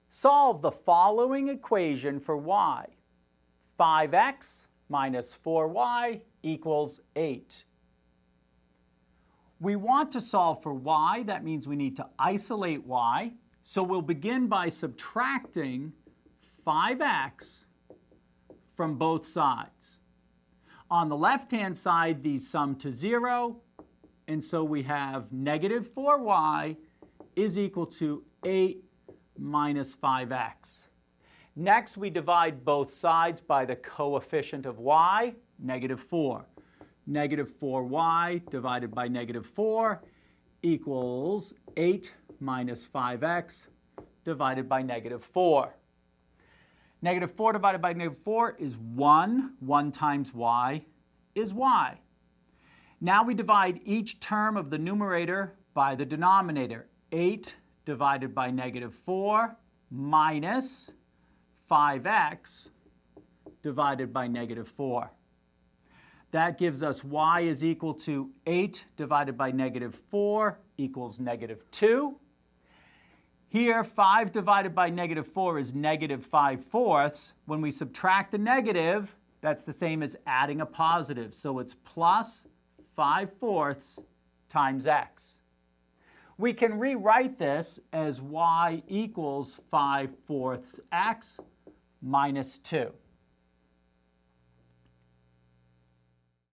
Solve the following equation for y. 5x minus 4y equals 8. We want to solve for y. That means we need to isolate y. So we'll begin by subtracting 5x from both sides. On the left-hand side, these sum to 0, and so we have negative 4y is equal to 8 minus 5x. Next, we divide both sides by the coefficient of y, negative 4. Negative 4y divided by negative 4 equals 8 minus 5x divided by negative 4. Negative 4 divided by negative 4 is 1. 1 times y is y. Now we divide each term of the numerator by the denominator. 8 divided by negative 4 minus 5x divided by negative 4. That gives us y is equal to 8 divided by negative 4 equals negative 2. Here, 5 divided by negative 4 is negative 5/4. When we subtract a negative, that's the same as adding a positive. So it's plus 5/4 times x. We can rewrite this as y equals 5/4 x minus 2.